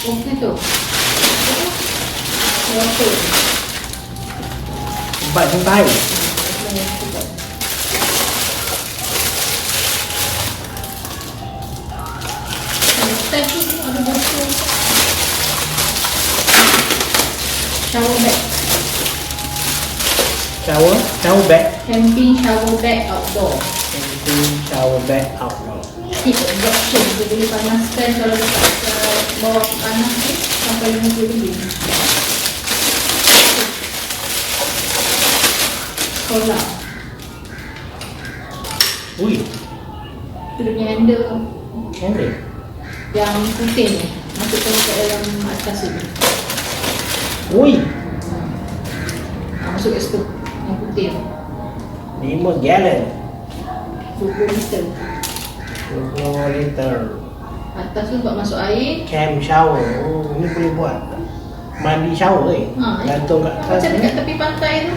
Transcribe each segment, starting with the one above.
Okey tu. Berapa? Tempat sampai. Tadi ada botol. Shower bag. Shower bag. Camping shower bag outdoor. Camping shower bag outdoor. Heat absorption. Dia boleh panaskan kalau dekat bawah panas tu sampai 50 lebih. Solar. Ui, Itu dia punya handle. handle. Yang putih ni. Masukkan ke dalam atas tu. Ui, Masuk kat situ. Yang putih tu. 5 gallon. 20 liter. 20 liter. Atas tu buat masuk air. Camp shower. Oh, ni boleh buat mandi shower gantung kat atas Macam ni. dekat tepi pantai tu.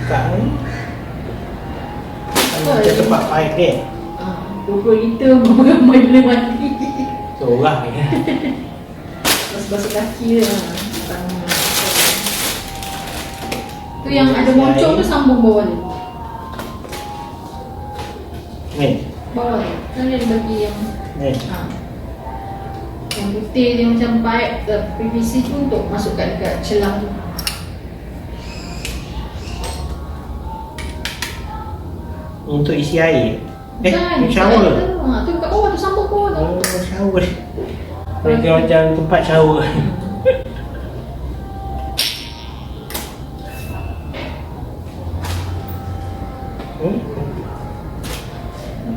Kat ni. Ada tempat paip dia. 20 liter ramai boleh mandi. Seorang ni. Basuh kaki dia. Tu yang ada moncong tu sambung bawah dia. Ni. Bawah dia. Kan dia ada bagi yang Ni. yang putih dia macam paip PVC tu untuk masukkan dekat celah tu. Untuk isi air. Kan, Shower. tu kat bawah tu sambung bawah tu. Oh, shower. Mereka macam tempat shower.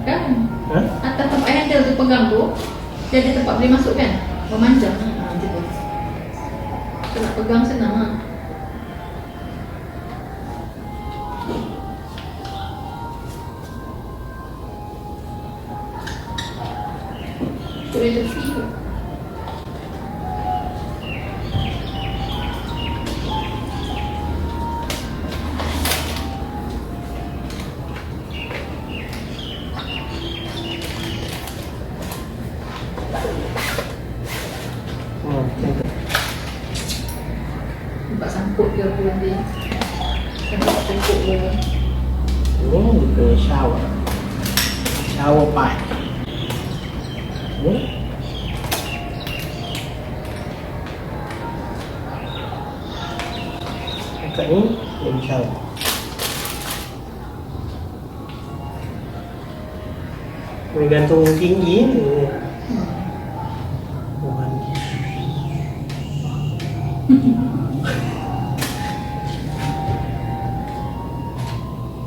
Kan? Ha? Atas tempat handle tu pegang tu, dia ada tempat boleh masuk kan? Memanjang. Macam tu. Kita nak pegang senang lah. Boleh tepi tu. Tempat sangkut ke apa nanti. Tempat sangkut ke. Oh, the shower. Shower pipe. Dekat ni, dia shower. Boleh gantung tinggi ni. Mandi.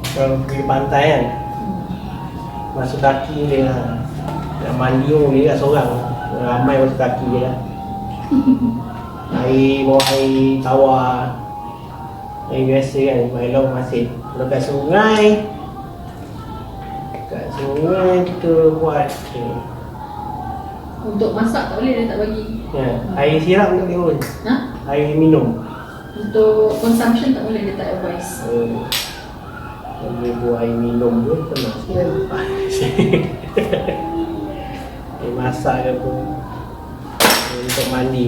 Kalau pergi pantai kan, masuk kaki dia lah. Nak mandi pun dia tak seorang. Ramai masuk kaki dia lah. Air, bawah air tawar. Air biasa kan, air laut masin. Kalau kat sungai, kita buat Untuk masak tak boleh, dia tak bagi. ya, air siram tak boleh pun. Ha? Air minum. Untuk consumption tak boleh, dia tak advise. Boleh buat air minum pun pernah air masak ke pun. Untuk mandi.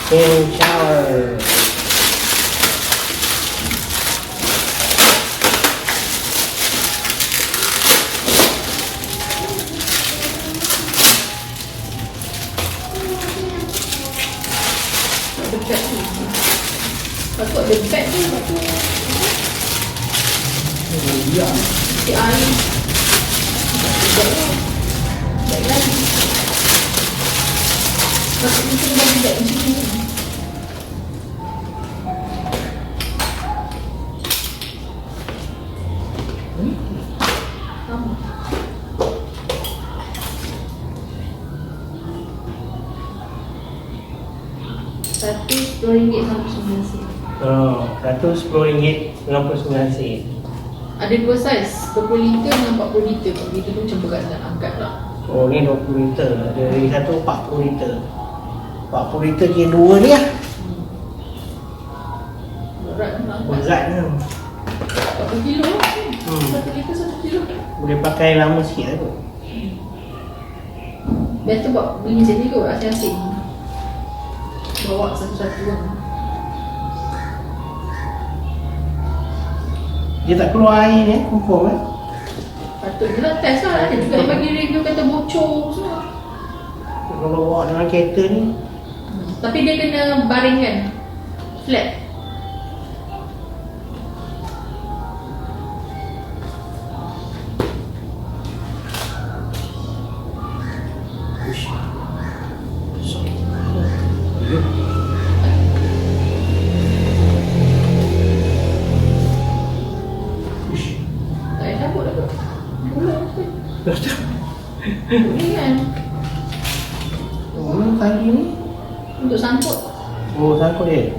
Hand shower. Dekat tu. Patut ada beg tu, patut Ya. isi air. Beg tu. Beg lagi. Patut mungkin bagi beg macam ni. Sama. RM110.99. Oh, RM110.99. Ada dua saiz, 20 liter dengan 40 liter. Begitu tu macam berat nak angkat lah. Oh, ni 20 liter. Ada lagi satu 40 liter. 40 liter kira dua ni lah. Berat nak angkat. Berat ni. 40 kilo lah. 1 liter 1 kilo. Boleh pakai lama sikit lah tu. Biasa buat bunyi macam ni kot, asing-asing. Bawak satu-satu kan. Dia tak keluar air ni, confirm eh. Patut je lah test lah. Ada juga yang bagi review kata bocor semua. Kalau bawa dalam kereta ni, Tapi dia kena baringkan flat. ush. Ush. Tak payah cabut dah kot. Ni kan Oh, tali ni. untuk sangkut. Oh, sangkut dia.